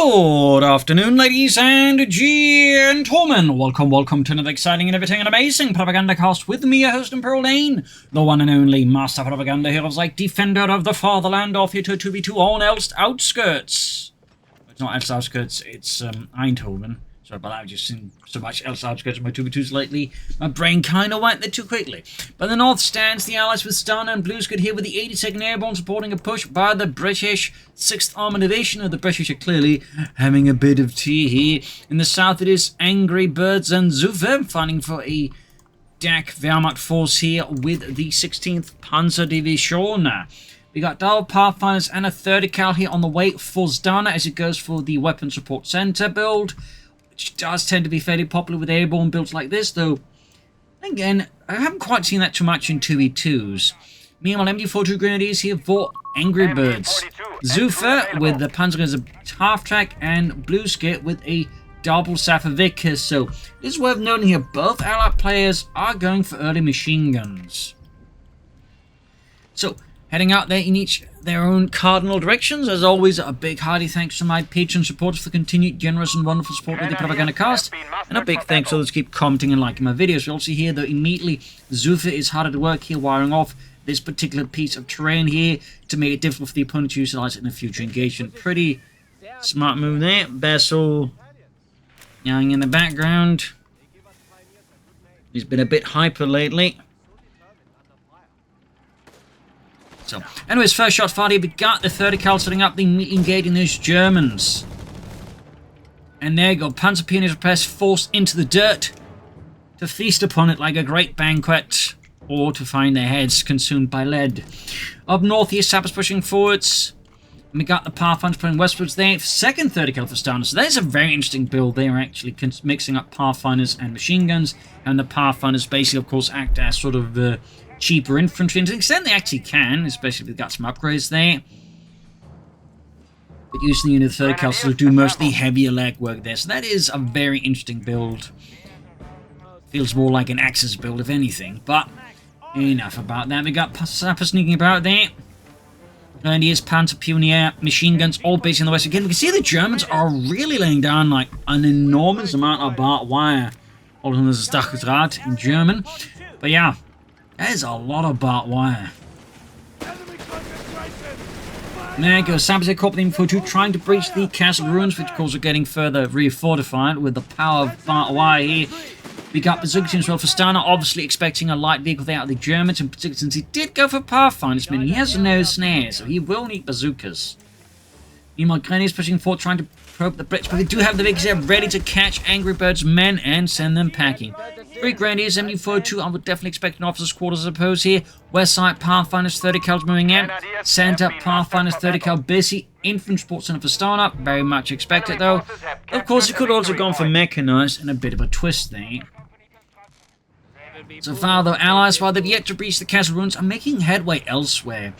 Good afternoon, ladies and gentlemen. Welcome to another exciting, innovative, and amazing Propagandacast with me, your host, Imperial Dane, the one and only master propaganda heroes like defender of the fatherland, off here to 2v2 on Elst Outskirts. It's not Elst Outskirts, it's Eindhoven. Sorry about that, I've just seen so much Elst Outskirts in my 2v2s lately. My brain kind of went there too quickly. But the north stands the Allies with Stana and Blueskid here with the 82nd Airborne supporting a push by the British 6th Armoured Division. The British are clearly having a bit of tea here. In the south it is Angrybirds and Xufe fighting for a DAK Wehrmacht force here with the 16th Panzer Division. We got double Pathfinders and a 30 cal here on the way for Stana as it goes for the Weapon Support Center build, which does tend to be fairly popular with airborne builds like this, though, again, I haven't quite seen that too much in 2v2s. Meanwhile, MD42 Grenadiers here for Angrybirds. Xufe with the Panzer as a half-track, and Blueskid with a double Safavikas. So, it is worth noting here, both allied players are going for early machine guns. So, heading out there in each their own cardinal directions. As always, a big hearty thanks to my patron supporters for the continued generous and wonderful support of the Propagandacast, and a big thanks to those who keep commenting and liking my videos. We also hear that immediately Xufe is harder to work here, wiring off this particular piece of terrain here to make it difficult for the opponent to utilize it in a future engagement. Pretty smart move there. Bessel yelling in the background. He's been a bit hyper lately. So, anyways, first shot fired here, we got the 30 cal setting up, engaging those Germans. And there you go, Panzer Pioneers press forced into the dirt to feast upon it like a great banquet, or to find their heads consumed by lead. Up north here, Sappers pushing forwards. And we got the Pathfinders playing westwards there. Second 30 cal for Stana. So there's a very interesting build there, actually mixing up Pathfinders and machine guns. And the Pathfinders basically, of course, act as sort of cheaper infantry, and to the extent they actually can, especially if they've got some upgrades there. But using the unit of 30 cal to do most of the heavier legwork there. So that is a very interesting build. Feels more like an Axis build, if anything. But enough about that. We got Sapper sneaking about there. And here's Panzer Pioneer machine guns, all based in the west. Again, we can see the Germans are really laying down like an enormous amount of barbed wire. All of them is Coh3 in German. But yeah, there's a lot of barbed wire. There goes Sampson caught with info2 trying to breach the castle ruins, which of course are getting further refortified with the power of barbed wire here. We got bazookas as well for Stana, obviously expecting a light vehicle there out of the Germans, in particular since he did go for Pathfinders, meaning he has no snares, so he will need bazookas. Meanwhile, Grenadiers pushing forward, trying to probe the Brits, but they do have the vehicles there ready to catch Angrybirds' men and send them packing. 3 Grenadiers, MD42, I would definitely expect an officer's quarters, I suppose, here. West side, Pathfinders, 30 cals moving in. Center, Pathfinders, 30 cal busy. Infantry support center for Stana, very much expected, though. Of course, it could also have gone for mechanized, and a bit of a twist there. So far, though, Allies, while they've yet to breach the castle ruins, are making headway elsewhere.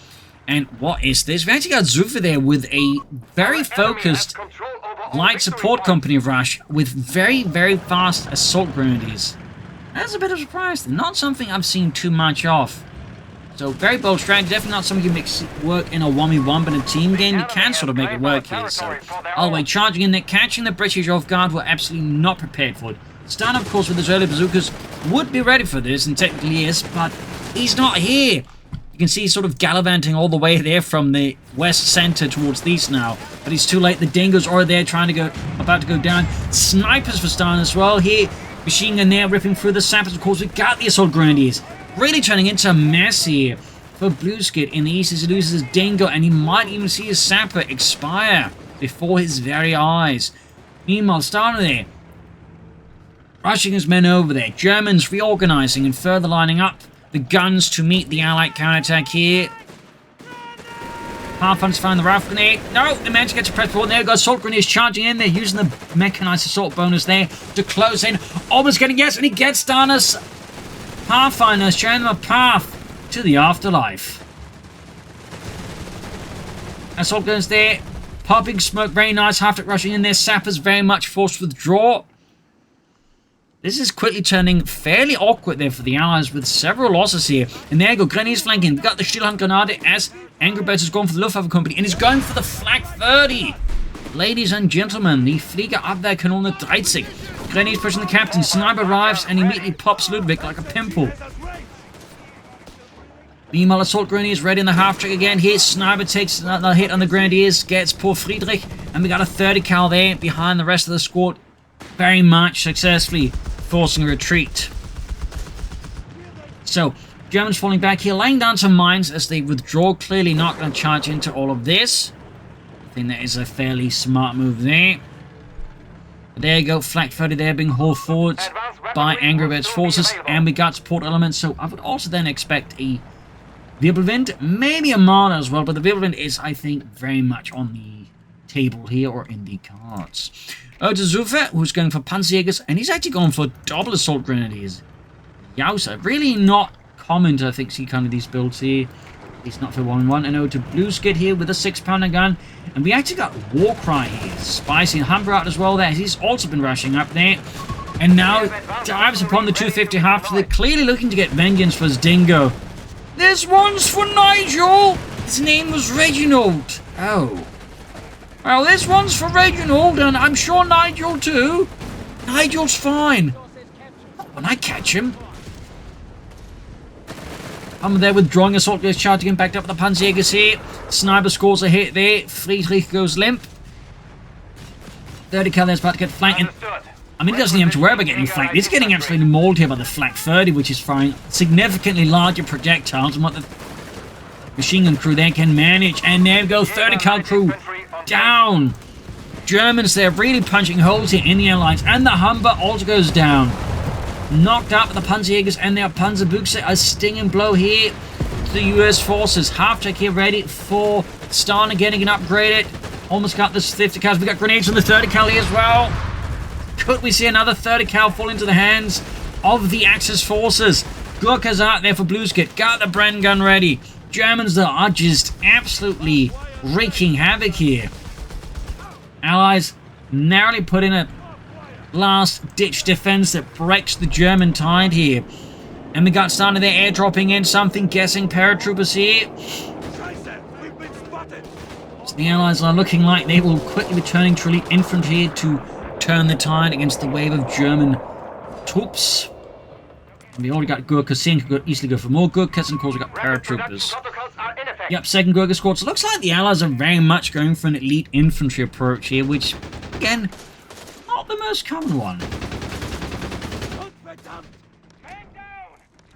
And what is this? We actually got Xufe there with a very focused light support company rush with very, very fast assault grenadiers. That's a bit of a surprise. Not something I've seen too much of. So, very bold strategy. Definitely not something you make work in a 1v1, but in a team game, you can sort of make it work here. So, all the way charging in there, catching the British off guard, who are absolutely not prepared for it. Stana, of course, with his early bazookas, would be ready for this, and technically is, but he's not here. You can see he's sort of gallivanting all the way there from the west center towards the east now. But he's too late. The Dingoes are there about to go down. Snipers for Stana as well here. Machine gun there ripping through the Sappers. Of course, we got the assault grenadiers. Really turning into a mess here for Blueskid. In the east, he loses his Dingo, and he might even see his Sapper expire before his very eyes. Meanwhile, Stana there, rushing his men over there. Germans reorganizing and further lining up the guns to meet the Allied counterattack here. Pathfinders find the rifle grenade. No, they managed to get to press forward. There we go. Assault grenadiers charging in. They're using the mechanized assault bonus there to close in. Almost getting yes, and he gets Stana's Pathfinders, showing them a path to the afterlife. Assault guns there, popping smoke. Very nice. Half-track rushing in there. Sappers very much forced to withdraw. This is quickly turning fairly awkward there for the Allies with several losses here. And there you go, Grenadiers flanking. We've got the Stillhand Grenade as Angrybirds has gone for the Luftwaffe company and is going for the Flak 30. ladies and gentlemen, the Fliegerabwehrkanone 30. Grenades pushing the captain, sniper arrives and immediately pops Ludwig like a pimple. Meanwhile, assault grenadiers ready in the half-track again. Here, sniper takes another hit on the grenadiers, gets poor Friedrich, and we got a 30 cal there behind the rest of the squad, very much successfully forcing a retreat. So, Germans falling back here, laying down some mines as they withdraw, clearly not going to charge into all of this. I think that is a fairly smart move there. There you go, Flak 30 there being hauled forwards by Angrybirds forces, and we got support elements, so I would also then expect a Wirbelwind, maybe a Marder as well, but the Wirbelwind is, I think, very much on the table here, or in the cards. To Xufe, who's going for Panzerjägers, and he's actually going for double assault grenadiers. Yowza, really not common to, I think, see kind of these builds here. At least not for 1-1. And over to Blueskid here with a 6-pounder gun. And we actually got Warcry here. Spicy and Humber out as well there. He's also been rushing up there. And now dives upon the 250 half. So they're clearly looking to get vengeance for his dingo. This one's for Nigel. His name was Reginald. Oh. Well, this one's for Reginald, and I'm sure Nigel too. Nigel's fine. Not when I catch him. I'm there withdrawing assault goes charging him, backed up with the Panzerjägers here. Sniper scores a hit there. Friedrich goes limp. 30 cal there's about to get flanked. And, I mean, he doesn't even have to worry about getting flanked. He's getting absolutely mauled here by the Flak 30, which is firing significantly larger projectiles than what the machine gun crew there can manage. And there we go, 30 cal crew down. Germans there really punching holes here in the Allies. And the Humber also goes down. Knocked out with the Panzerjägers and their Panzerbuchse. A stinging blow here to the US forces. Half-track here ready for Stana getting it upgraded. Almost got this 50 cal. We got grenades on the 30 cal here as well. Could we see another 30 cal fall into the hands of the Axis forces? Gurkha's out there for Blueskid. Got the Bren gun ready. Germans though are just absolutely wreaking havoc here. Allies narrowly put in a last-ditch defense that breaks the German tide here. And we got Stana there airdropping in something, guessing paratroopers here. So the Allies are looking like they will quickly be turning to elite infantry to turn the tide against the wave of German troops. And we already got Gurkha seeing could easily go for more Gurkhas, and of course we got paratroopers. Yep, second Gurkha squad. So it looks like the Allies are very much going for an elite infantry approach here, which, again, not the most common one.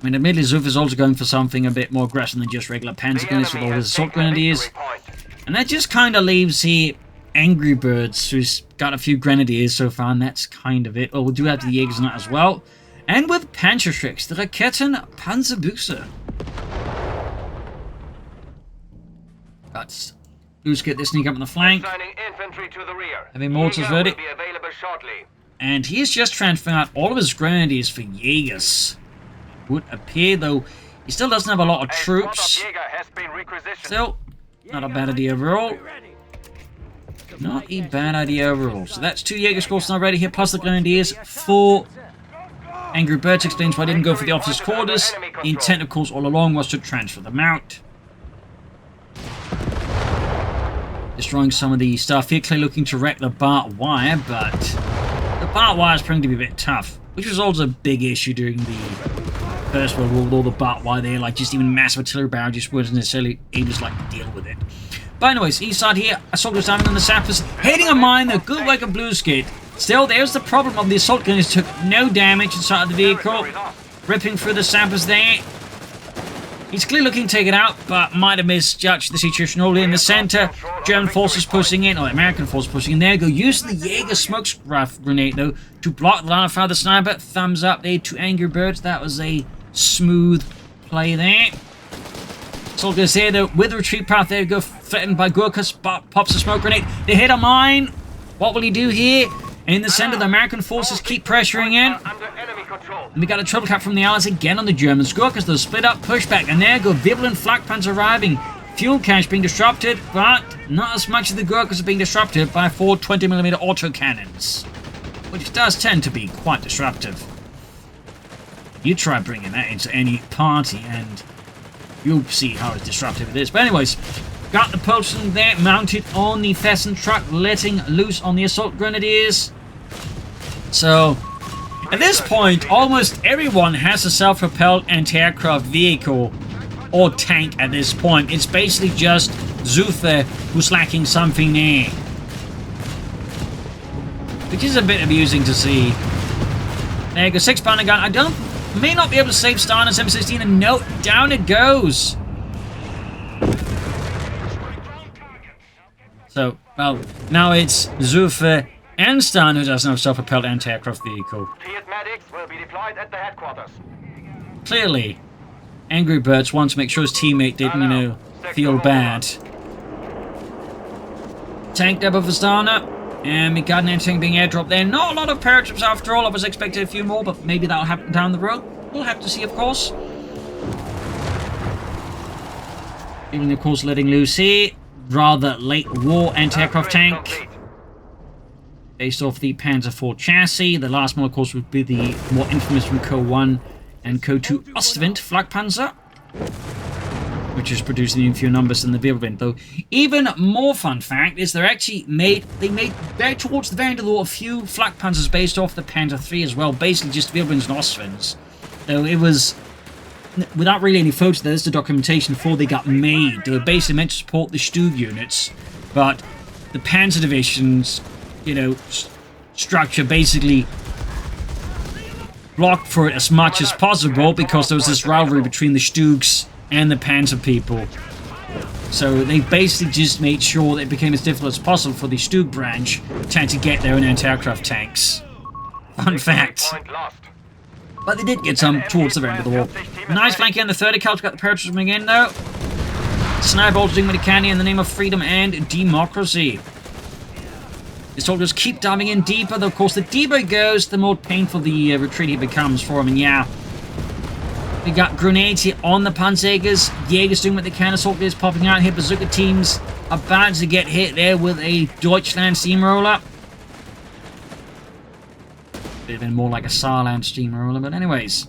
I mean, admittedly, Xufe is also going for something a bit more aggressive than just regular Panzer gunners with all his assault grenadiers. And that just kind of leaves here Angrybirds, who's got a few grenadiers so far, and that's kind of it. Oh, we'll do have the Jägers on that as well. And with Panzerschrecks, the Raketen Panzerbuchse. That's Blueskid this sneak up on the flank. Having mortars ready. And he's just transferring out all of his grenadiers for Jägers. Would appear, though, he still doesn't have a lot of troops. Still, not a bad idea overall. Not a bad idea overall. So that's 2 Jäger squads now ready here, plus the grenadiers for Angrybirds. Explains why I didn't go for the officers' quarters. The intent, of course, all along was to transfer them out. Destroying some of the stuff here, clearly looking to wreck the barbed wire, but the barbed wire is proving to be a bit tough, which was also a big issue during the First World War with all the barbed wire there. Like, just even massive artillery barrel just wasn't necessarily able to, like, deal with it. But anyways, east side here, assault goes down on the sappers, hitting a mine, the good work of Blueskid. Still, there's the problem of the assault gunners took no damage inside of the vehicle, ripping through the sappers there. He's clearly looking to take it out, but might have misjudged the situation. All in the center, German forces pushing in, or American forces pushing in. There you go, using the Jaeger smoke grenade, though, to block the line of fire of the sniper. Thumbs up there to Angrybirds. That was a smooth play there. Soldiers here, though, with the retreat path. There you go, threatened by Gurkhas. Pops a smoke grenade. They hit a mine. What will he do here? In the center, the American forces keep pressuring in. And we got a triple cap from the Allies again on the Germans. Gurkhas, though, split up, pushback. And there go, Wirbelwind flak panzer arriving. Fuel cache being disrupted, but not as much as the Gurkhas are being disrupted by 4 20mm autocannons, which does tend to be quite disruptive. You try bringing that into any party and you'll see how disruptive it is. But anyways, Got the Pulsion there, mounted on the Pheasant truck, letting loose on the Assault Grenadiers. So, at this point, almost everyone has a self-propelled anti-aircraft vehicle or tank at this point. It's basically just Xufe who's lacking something there. Which is a bit amusing to see. There you go, 6-pounder gun. I may not be able to save Stana's M16, and no, down it goes. So, well, now it's Xufe and Stana who doesn't have a self-propelled anti-aircraft vehicle. Medics will be deployed at the headquarters. Clearly, Angrybirds wants to make sure his teammate didn't, you know, feel bad. Tank depot for Stana. And we got an anti-tank being airdropped there. Not a lot of paratroopers after all. I was expecting a few more, but maybe that'll happen down the road. We'll have to see, of course. Even, of course, letting loose here. Rather late war anti-aircraft tank. Based off the Panzer IV chassis. The last one, of course, would be the more infamous from Coh3 and Coh2 Ostwind Flak Panzer, which is producing in fewer numbers than the Wirbelwind. Though, even more fun fact is they made back towards the very end of the war a few Flak Panzers based off the Panzer III as well, basically just Wirbelwinds and Ostwinds. Though it was, without really any photos, there's the documentation before they got made. They were basically meant to support the Stug units, but the Panzer Division's, you know, structure basically blocked for it as much as possible because there was this rivalry between the Stugs and the Panzer people. So they basically just made sure that it became as difficult as possible for the Stug branch to get their own anti-aircraft tanks. Fun fact. But they did get some towards the end of the war. Nice flanking on the 30 cal. Got the paratroopers coming in though. Sniper bolts doing what he can in the name of freedom and democracy. The soldiers keep diving in deeper, though of course the deeper it goes, the more painful the retreat it becomes for him. And yeah, we got grenades here on the Panzerjägers. Jägers doing what they can. Assault is popping out here. Bazooka teams about to get hit there with a Deutschland steamroller. Bit more like a Saarland steamroller, but anyways.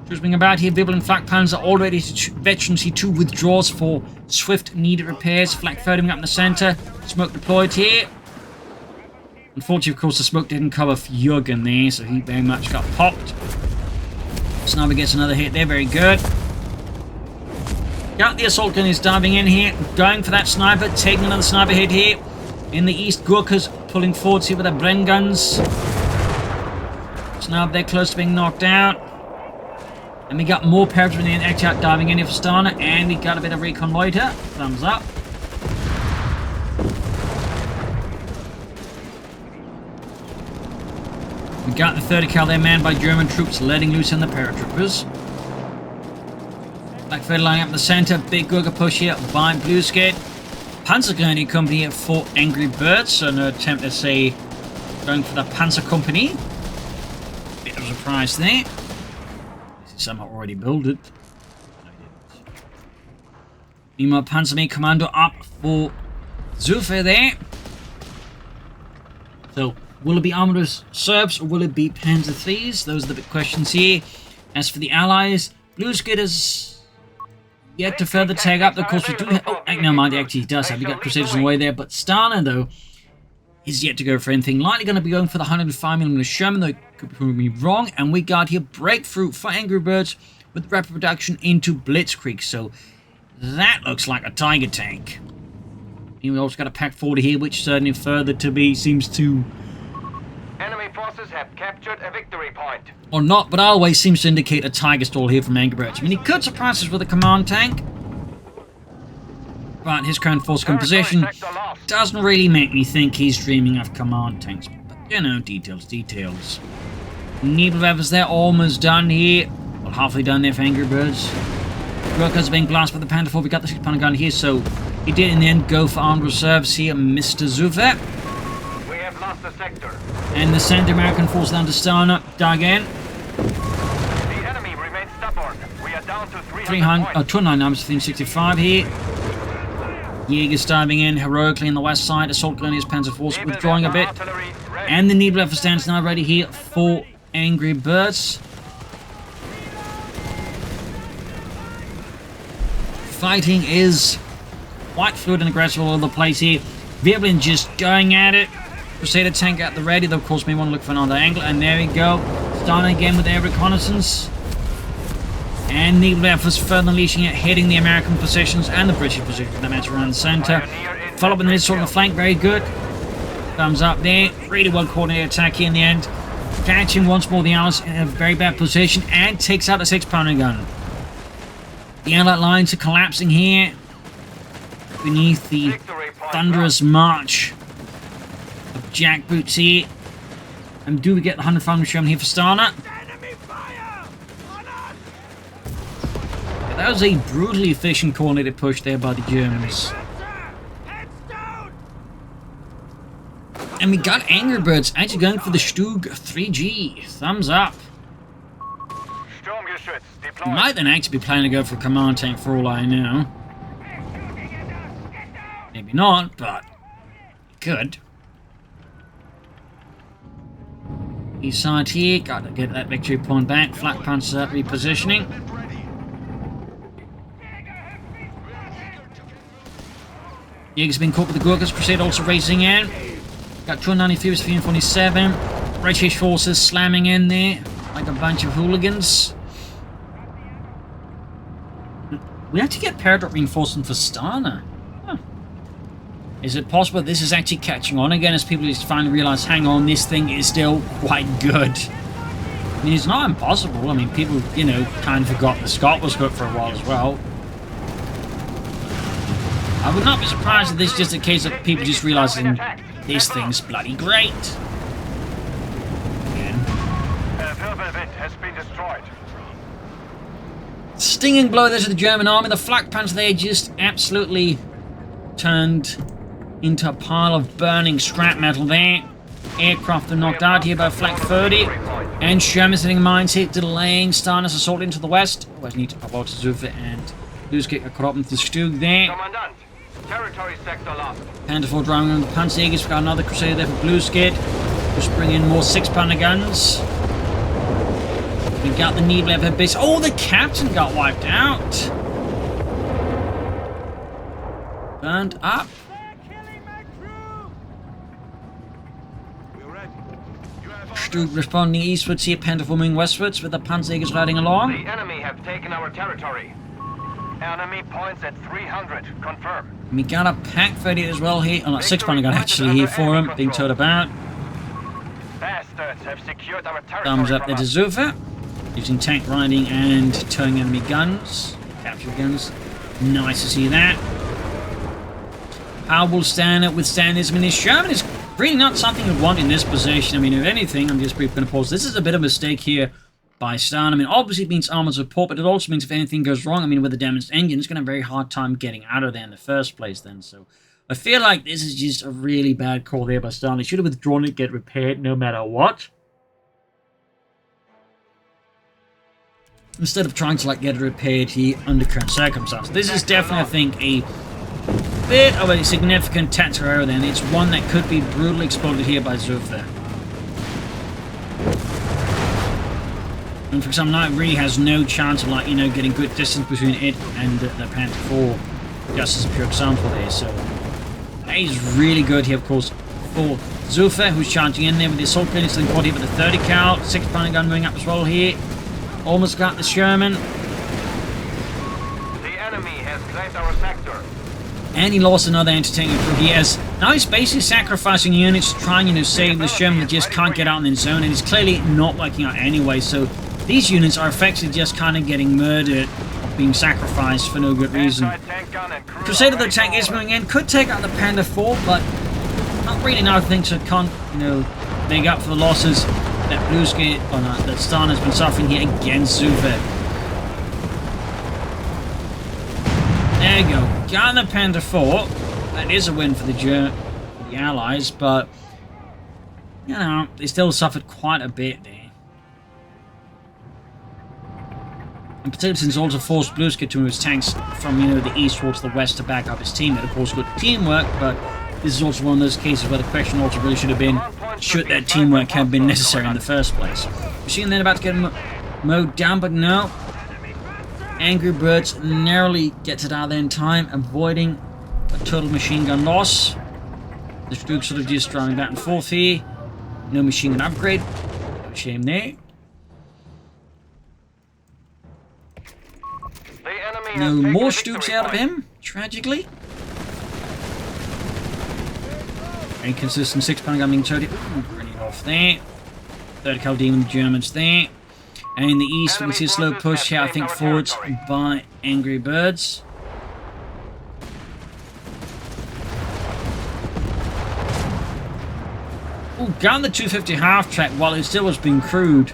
Just being about here. Wirbel and Flak Panzer already to Veteran C2 withdraws for swift needed repairs. Flak 30 up in the center. Smoke deployed here. Unfortunately, of course, the smoke didn't cover Jürgen there, so he very much got popped. Sniper gets another hit there, very good. Got the assault gun is diving in here, going for that sniper, taking another sniper hit here. In the east, Gurkhas pulling forwards here with their Bren guns. Sniper there close to being knocked out. And we got more paratroopers in the attack diving in here for Stana, and we got a bit of recon loiter. Thumbs up. We got the 30 cal there manned by German troops, letting loose on the paratroopers. Black Fed lining up in the center, big Gurkha push here by Blueskid. Panzer Grenadier Company here for Angrybirds, so no attempt to say going for the Panzer Company. Bit of a surprise there. Somehow already built it. Meanwhile, Panzer Commando up for Xufe there. So, will it be Armoured Serbs or will it be Panzer IIIs? Those are the big questions here. As for the Allies, Blueskid is yet to further tag up. Of course, we do have... Oh, no mind, actually he does have. We got Crusaders on the way there. But Stana, though, is yet to go for anything. Likely going to be going for the 105mm Sherman, though it could prove me wrong. And we got here breakthrough for Angrybirds with rapid production into Blitzkrieg. So that looks like a Tiger tank. And we also got a Pack 40 here, which certainly further to be seems to... Enemy forces have captured a victory point. Or not, but always seems to indicate a Tiger stall here from Angrybirds. I mean, he could surprise us with a command tank. But his current force composition doesn't really make me think he's dreaming of command tanks. But, you know, details. Nebelwerfer's there, almost done here. Well, halfway done there for Angrybirds. Gurkhas are being blasted by the Panther 4. We got the 6-pounder gun here, so he did in the end go for armed reserves here, Mr. Xufe. We have lost the sector. And the Central American force down to Stana, dug in. The enemy remains stubborn. We are down to 209 numbers, 365 here. Jägers diving in heroically on the west side. Assault Grenadiers, Panzer Force withdrawing a bit. And the Nebelwerfer stands now ready here for Angrybirds. Fighting is quite fluid and aggressive all over the place here. Veblen just going at it. Crusader tank at the ready. They'll of course may want to look for another angle. And there we go. Stana again with air reconnaissance. And the left was further unleashing it, hitting the American positions and the British positions that matter around the center. Follow up in the sort of the flank, very good. Thumbs up there. Really well coordinated attack here in the end. Catching once more the Allies in a very bad position and takes out the 6-pounder gun. The Allied lines are collapsing here beneath the thunderous march of jackboots here. And do we get the 100 Foundry Sherman here for Stana? That was a brutally efficient coordinated push there by the Germans. And we got Angrybirds actually going for the Stug 3G. Thumbs up. Might then actually be planning to go for a command tank for all I know. Maybe not, but could. East side here, got to get that victory point back. Flak Panzer repositioning. Jaeger's been caught with the Gurkhas. Crusader also racing in. Got 293 with 347. British forces slamming in there like a bunch of hooligans. We have to get Paradrop reinforcement for Stana. Huh. Is it possible this is actually catching on again as people just finally realize, hang on, this thing is still quite good? I mean, it's not impossible. I mean, people, you know, kind of forgot the Scot was good for a while as well. I would not be surprised if this is just a case of people just realizing this thing's bloody great. Again. Has been destroyed. Stinging blow there to the German army. The flak pants there just absolutely turned into a pile of burning scrap metal there. Aircraft are knocked out here by flak 30. And Sherman sitting mines hit, delaying Stana's assault into the west. Always need to pop out to Xufe and Blueskid are caught up with the Stug there. Commandant, territory sector lost. Panzer 4 driving on the Panzer. We've got another Crusader there for Blueskid. Just bring in more 6-pounder guns. We got the Neblev base. Oh, the captain got wiped out. Burned up. Stug responding eastwards here, Panzer 4 moving westwards with the Panzerjägers riding along. The enemy have taken our territory. Enemy points at 300. Confirm. We got a pack 30 as well here. Oh, not 6-pounder gun actually here for him, being towed about. Bastards have secured our territory. Thumbs up there to Xufe. Using tank riding and towing enemy guns. Capture guns. Nice to see that. How will Stana withstand this? I mean, this Sherman is really not something you'd want in this position. I mean, if anything, I'm just briefly going to pause. This is a bit of a mistake here by Stana. I mean, obviously it means armored support, but it also means if anything goes wrong, I mean, with the damaged engine, it's going to have a very hard time getting out of there in the first place then. So I feel like this is just a really bad call there by Stana. He should have withdrawn it, get repaired no matter what. Instead of trying to like get it repaired here under current circumstances. This is definitely, I think, a bit of a significant tactical error then. It's one that could be brutally exploited here by Xufe. And for example, now it really has no chance of, like, you know, getting good distance between it and the Panzer 4, just as a pure example there. So that is really good here, of course, for Xufe, who's charging in there with the assault grenades and quad here with the 30 cal, 6-pounder gun moving up as well here. Almost got the Sherman. The enemy has claimed our sector. And he lost another entertaining crew. He has now he's basically sacrificing units to try and, you know, save the Sherman that just can't get out in the zone, and it's clearly not working out anyway. So these units are effectively just kind of getting murdered, being sacrificed for no good reason. Crusader, the tank is moving in, could take out the Panda 4, but not really now. I think so. Can't, you know, make up for the losses that Blueskid, that Stana has been suffering here against Xufe. There you go. Got the Panda 4. That is a win for the Allies, but you know, they still suffered quite a bit there. And Patterson also forced Blueskid to move his tanks from, you know, the east towards the west to back up his team. That of course good teamwork, but this is also one of those cases where the question also really should have been, should that teamwork have been necessary in the first place? Machine then about to get mowed down, but no. Angrybirds narrowly gets it out there in time, avoiding a total machine gun loss. The Strook sort of just driving back and forth here. No machine gun upgrade. Shame there. No more Stooks out of him, tragically. Inconsistent 6-pounder gun being towed. Ooh, grenade off there. Third cal dealing with the Germans there. And in the east, we can see a slow push here, I think, forwards by Angrybirds. Ooh, down the 250 half-track while it still was being crewed.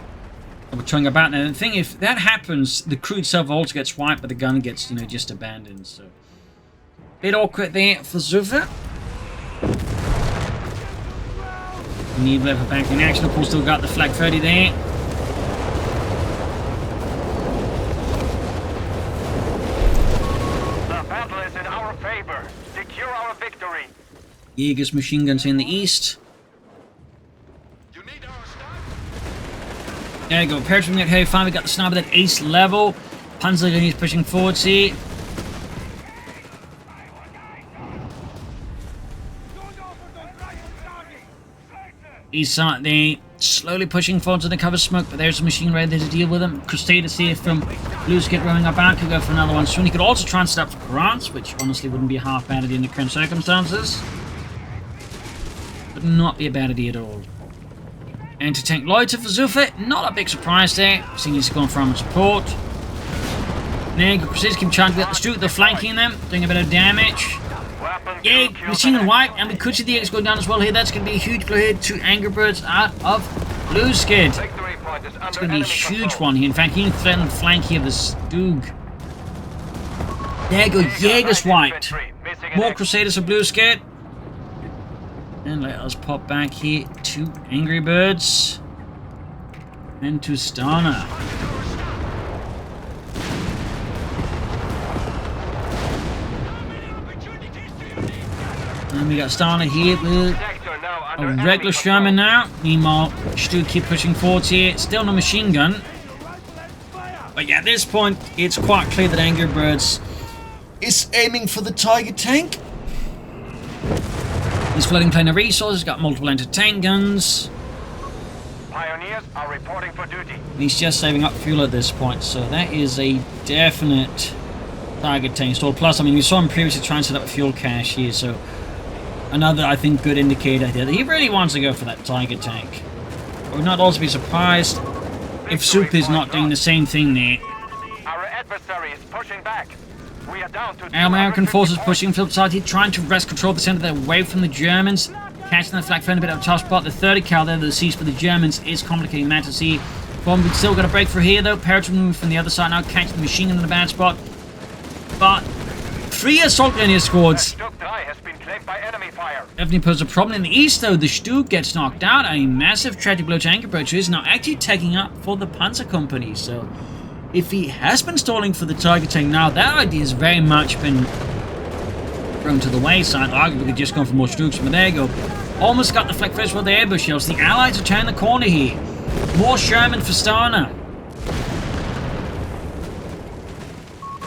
We're trying about now. And the thing, if that happens, the crew itself also gets wiped, but the gun gets, you know, just abandoned. So, bit awkward there for Xufe. Need level back in action. Of course, still got the flag 30 there. The battle is in our favor. Secure our victory. Jaeger's machine guns in the east. There you go. Paratrooping at heavy fire. We got the sniper at ace level. Panzer Division is pushing forwards here. East side there. Slowly pushing forwards in the cover smoke, but there's a machine ready there to deal with them. Crusaders here from Blueskid rolling up out. Could go for another one soon. He could also try and set up for grants, which honestly wouldn't be a half bad idea in the current circumstances. Would not be a bad idea at all. Anti-tank loiter for Xufe, not a big surprise there. Seeing he's going for armoured support. There you go, Crusaders keep charging at the Strook, they're flanking them, doing a bit of damage. Yeah, machine gun white, and we could see the X going down as well here. That's going to be a huge blow here to Angrybirds out of Blueskid. It's going to be a huge one here. In fact, he can threaten the flank here of the Stug. There you go, Jaeger's wiped. More Crusaders for Blueskid. And let us pop back here to Angrybirds and to Stana. And we got Stana here with a regular Sherman now. Meanwhile, Stu keep pushing forwards here. Still no machine gun. But yeah, at this point, it's quite clear that Angrybirds is aiming for the Tiger tank. He's flooding planar resources, got multiple anti-tank guns. Pioneers are reporting for duty. And he's just saving up fuel at this point, so that is a definite target tank install. Plus, I mean, we saw him previously trying to set up a fuel cache here, so another, I think, good indicator here that he really wants to go for that Tiger tank. I would not also be surprised if Xufe is not doing the same thing there. Our adversary is pushing back. We are down to American forces pushing from the side here, trying to wrest control of the center away from the Germans. Catching the flag friend a bit of a tough spot. The 30 cal there, the siege for the Germans is complicating the matter. See, bomb still got a break for here though. Paratroop moving from the other side now, catching the machine gun in a bad spot. But 3 assault grenadier squads has been claimed by enemy fire. definitely pose a problem in the east though. The Stug gets knocked out. A massive tragic blow to Angrybirds, who is now actually taking up for the Panzer Company. So if he has been stalling for the Tiger tank now, that idea has very much been thrown to the wayside. Arguably, we could just go for more Stugs, but there you go. Almost got the flank first with the ambush shells. The Allies are turning the corner here. More Sherman for Stana.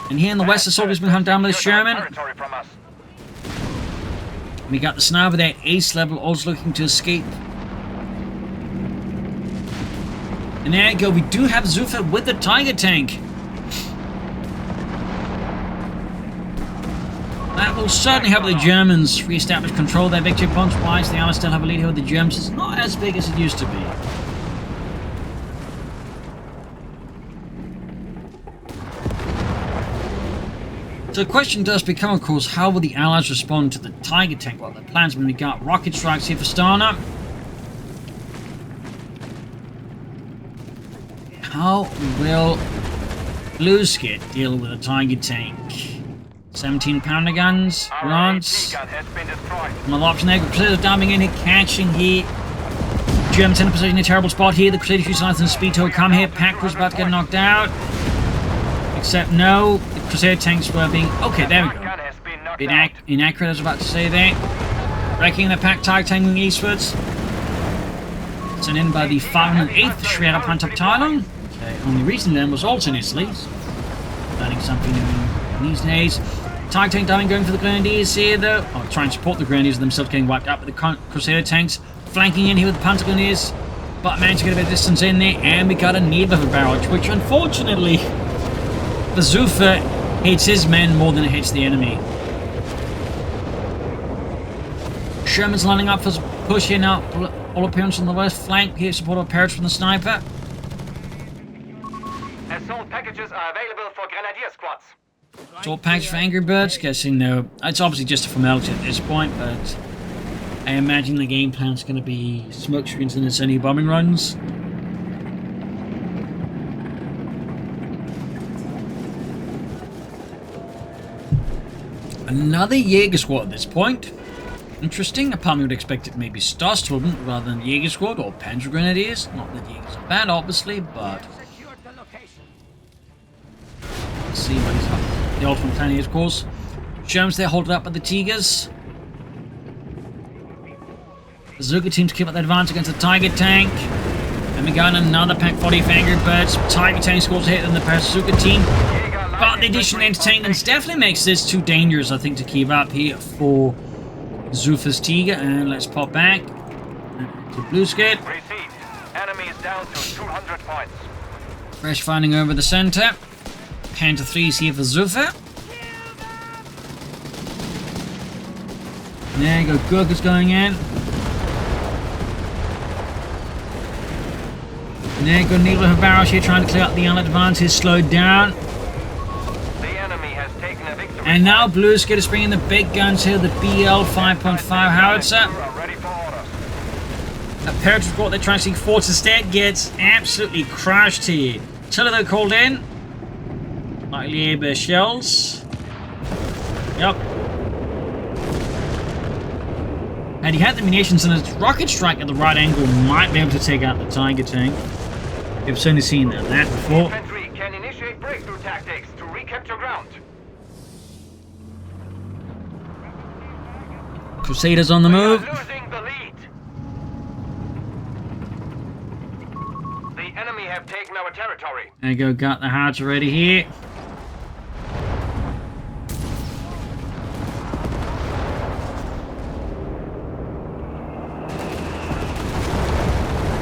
And here in the west, the soldiers been hunted down by the Sherman. We got the sniper there, ace level, also looking to escape. And there you go, we do have Xufe with the Tiger tank. That will certainly help the Germans re-establish control of their victory points. Wise, the Allies still have a lead here with the Germans. It's not as big as it used to be. So the question does become, of course, how will the Allies respond to the Tiger tank? Well, the plans when we got rocket strikes here for Stana. How will Blueskid deal with a Tiger tank? 17-pounder guns, grants. Another option there. Crusaders diving in here, catching here. Germans in a position in a terrible spot here. The Crusaders use knives and speed to come here. Pack was about to get knocked out. Except no, the Crusader tanks were being... Okay, there we go. Bit inaccurate, I was about to say there. Breaking the Pack Tiger tank moving eastwards. Sent in by the 508th Shredder Plant up Thailand. Okay, only reason then was also in Italy. Learning something new these days. Tiger tank diving, going for the Grenadiers here though. Oh, trying to support the Grenadiers themselves getting wiped out, but the Crusader tanks flanking in here with the Panzer Grenadiers. But managed to get a bit of distance in there, and we got a Neighborhood barrage, which unfortunately the Xufe hits his men more than it hits the enemy. Sherman's lining up for push here now. All appearance on the left flank here, support of Parrots from the sniper. Assault packages are available for Grenadier squads. Assault package for Angrybirds, guessing no. It's obviously just a formality at this point, but I imagine the game plan's going to be smoke screens and it's any bombing runs. Another Jaeger squad at this point. Interesting. Apart would expect it maybe Starstorm rather than Jaeger squad or Panzer Grenadiers. Not that Jaegers are bad, obviously, but let's see what he's up. The ultimate plan here, of course. Germans there holding up by the Tigers. The Zuka team to keep up the advance against the Tiger tank. And we got another Pack 40 for Angrybirds. Tiger tank scores a hit on the Zuka team. But the additional entertainment definitely makes this too dangerous, I think, to keep up here for Xufe's Tiger. And let's pop back to Blueskid. Received. Enemy is down to 200 points. Fresh fighting over the center. Panther 3's here for Xufe. There you go, Gurkha's going in. There you go, Neighborhood barrage here trying to clear up the Allied advance. He's slowed down. The enemy has taken a victory. And now Blueskid is bringing the big guns here, the BL 5.5 howitzer. Are ready for orders. A Parrot report they're trying to see force instead gets absolutely crashed here. Tiller though called in. Likely air shells. Yep. And he had the munitions and a rocket strike at the right angle might be able to take out the Tiger tank. We've certainly seen that before. Infantry can initiate breakthrough tactics to recapture ground. Crusaders on the move. We are losing the lead. The enemy have taken our territory. There you go, got the howitzer ready here.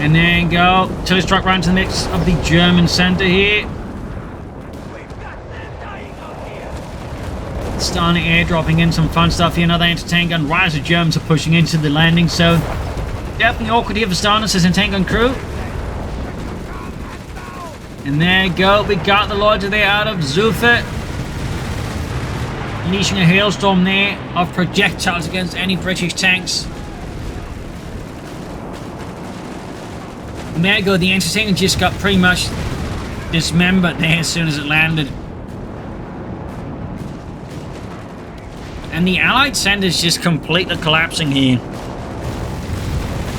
And there you go. Tiller struck right into the mix of the German center here. Stana airdropping in some fun stuff here. Another anti-tank gun right as the Germans are pushing into the landing zone. Definitely awkward here for Stana, says anti-tank gun crew. And there you go. We got the Lords there out of Xufe. Unleashing a hailstorm there of projectiles against any British tanks. There you go, the anti-tank just got pretty much dismembered there as soon as it landed. And the Allied center's just completely collapsing here.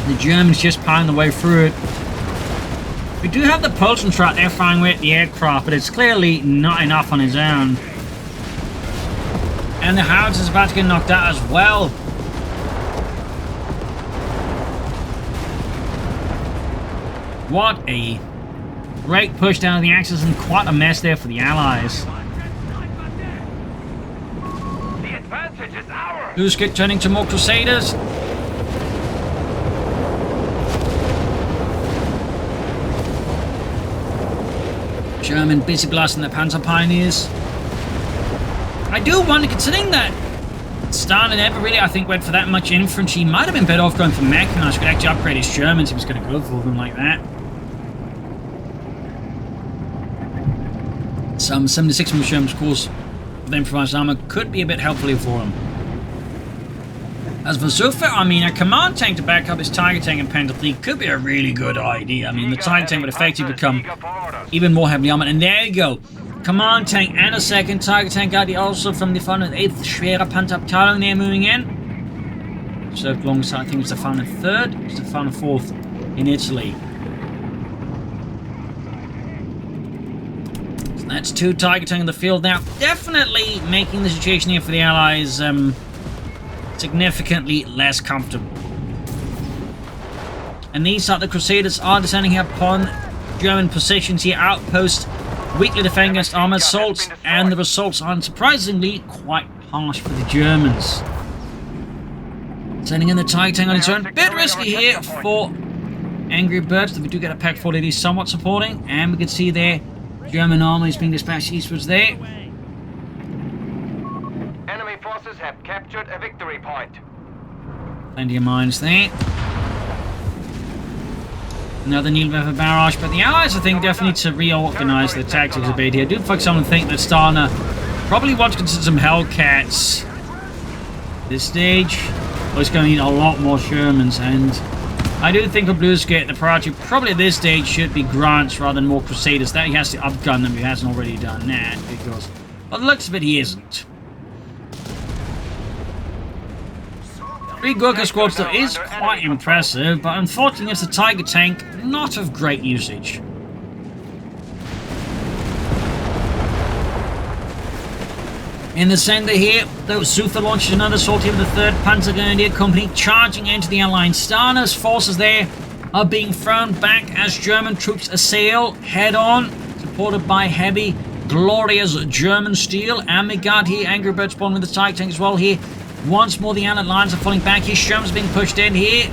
The Germans just pounding the way through it. We do have the Pulsion trap there firing away at the aircraft, but it's clearly not enough on its own. And the Howitzer's about to get knocked out as well. What a great push down the Axis and quite a mess there for the Allies. The advantage is ours. Blueskid turning to more Crusaders. German busy blasting the Panzer Pioneers. I do wonder, considering that Stana never really, I think, went for that much infantry, he might have been better off going for mechanized. Could actually upgrade his Germans if he was going to go for them like that. Some 76 Germans, of course, with improvised armor could be a bit helpful here for him. As for Xufe, I mean, a command tank to back up his Tiger tank and Panzer 3 could be a really good idea. I mean, the Tiger tank would effectively become even more heavily armored. And there you go. Command tank and a second Tiger tank guard also from the 408th Schwere Panzerabteilung there moving in. Served alongside, I think it's the 403rd, it's the 404th in Italy. So that's two Tiger tank in the field now. Definitely making the situation here for the Allies significantly less comfortable. And these are the Crusaders are descending here upon German positions here, outposts, weakly defending against armored assaults, and the results are unsurprisingly quite harsh for the Germans. Sending in the Tiger tank on its own. Bit risky here for Angrybirds. We do get a Pack 40 somewhat supporting. And we can see there German army is being dispatched eastwards there. Enemy forces have captured a victory point. Plenty of mines there. Another Nielwefer barrage, but the Allies, I think, definitely need to reorganize their tactics a bit here. I do for some think that Stana probably wants to consider some Hellcats this stage. But it's going to need a lot more Shermans, and I do think for Blueskid, the priority probably at this stage should be Grants rather than more Crusaders. That he has to upgun them if he hasn't already done that, because by the looks of it, he isn't. 3 Gurkha squads though is quite impressive, but unfortunately it's a Tiger tank, not of great usage. In the center here, though, Xufe launches another sortie of the 3rd Panzer Grenadier Company, charging into the Allied. Stana's forces there are being thrown back as German troops assail head-on, supported by heavy, glorious German steel. And we got here Angrybirds spawn with the Tiger tank as well here. Once more, the Allied lines are falling back here. Sherman's being pushed in here.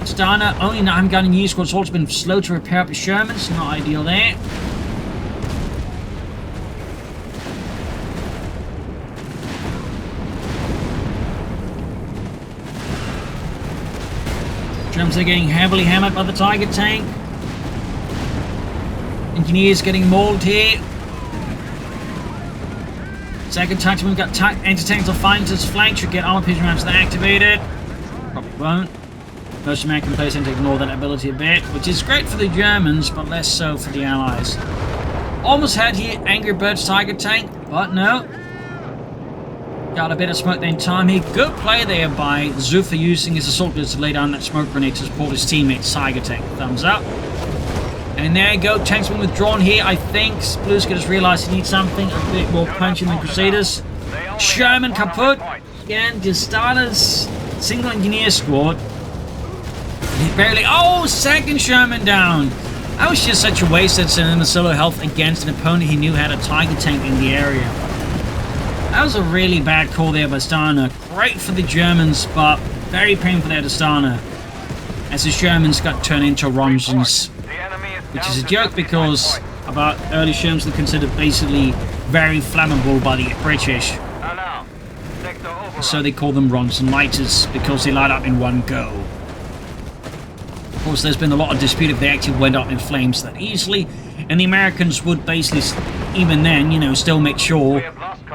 Stana only 9 gun in use. Squad's also been slow to repair up his Shermans. Not ideal there. Germans are getting heavily hammered by the Tiger tank. Engineers getting mauled here. Second tactical, we've got anti-tanks will find its flank, should get armor piercing rounds activated. Probably won't. Most American players tend to ignore that ability a bit, which is great for the Germans, but less so for the Allies. Almost had here Angrybirds Tiger tank, but no. Got a bit of smoke there in time here. Good play there by Xufe using his assault to lay down that smoke grenade to support his teammate's Tiger tank. Thumbs up. And there you go, tanks been withdrawn here. I think Blueskid has realized he needs something a bit more punching than Crusaders. Sherman kaput. Again, just Stana's single engineer squad. He barely. Oh, second Sherman down. That was just such a waste of sending him a solo health against an opponent he knew had a Tiger tank in the area. That was a really bad call there by Stana. Great for the Germans, but very painful there to Stana, as the Shermans got turned into Ronsons. Which is a joke because about early Shermans are considered basically very flammable by the British. So they call them Ronson lighters because they light up in one go. Of course, there's been a lot of dispute if they actually went up in flames that easily, and the Americans would basically, even then, you know, still make sure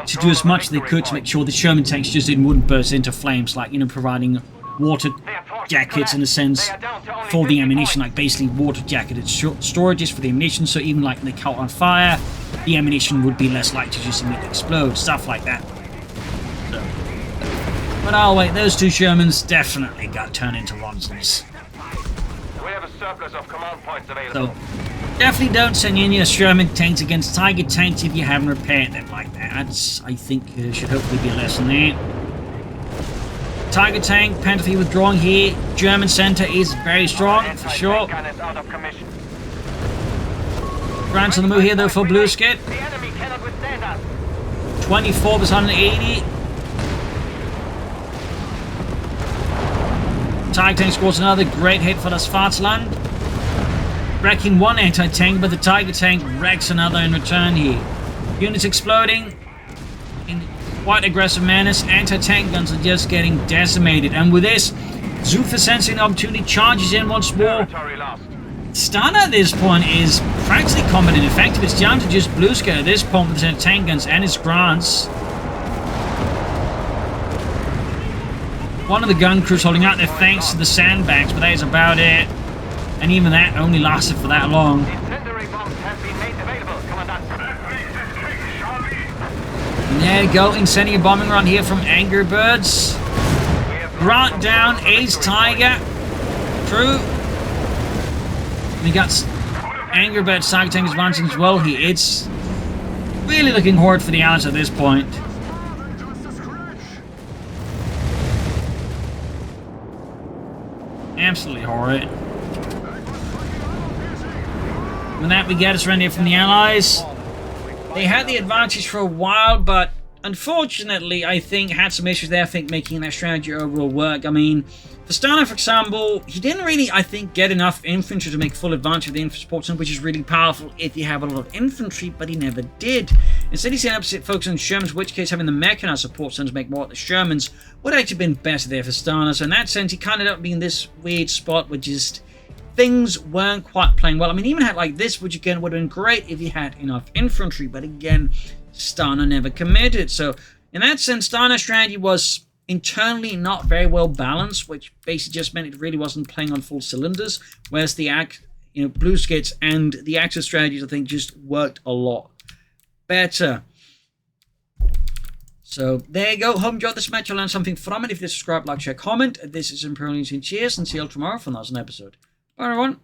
to do as much as they could to make sure the Sherman tanks just wouldn't burst into flames, like, you know, providing water jackets in a sense for the ammunition, like basically water jacketed storages for the ammunition, so even like when they caught on fire, the ammunition would be less likely to just immediately explode, stuff like that. So, but I'll wait, those 2 Shermans definitely got turned into Ronsons. We have a surplus of command points available. So definitely don't send in your Sherman tanks against Tiger tanks if you haven't repaired them like that. That's, I think, should hopefully be a lesson there. Tiger tank, Panther 3 withdrawing here. German center is very strong, for sure. Grants on the move here, though, for Blueskid. 24 was 180. Tiger tank scores another great hit for the Schwarzland. Wrecking 1 anti-tank, but the Tiger tank wrecks another in return here. Units exploding. In quite aggressive manners. Anti-tank guns are just getting decimated, and with this, Xufe sensing the opportunity charges in once more. Stana at this point is practically combat ineffective. It's down to just Blueskid at this point with his tank guns and his grants. One of the gun crews holding out their thanks to the sandbags, but that is about it. And even that only lasted for that long. And there you go, incendiary bombing run here from Angrybirds. Grant down, Ace Tiger. True. We got Angrybirds Tiger tank advancing as well here. It's really looking horrid for the Allies at this point. Absolutely horrid. With that, we get a surrender from the Allies. They had the advantage for a while, but unfortunately, I think, had some issues there, I think, making that strategy overall work. I mean, for Stana, for example, he didn't really, I think, get enough infantry to make full advantage of the infantry support zone, which is really powerful if you have a lot of infantry, but he never did. Instead, he ended up focusing on Shermans, in which case having the mechanized support zones make more of the Shermans would actually have been better there for Stana. So in that sense, he kind of ended up being this weird spot where just things weren't quite playing well. I mean, even had like this, which again would have been great if he had enough infantry, but again, Stana never committed. So in that sense, Stana's strategy was internally not very well balanced, which basically just meant it really wasn't playing on full cylinders, whereas the Blueskid's and the Axis strategies, I think, just worked a lot better. So there you go. Hope you enjoyed this match. You'll learn something from it. If you subscribe, like, share, comment. This is Imperial News, and cheers, and see you all tomorrow for another episode. Bye, everyone.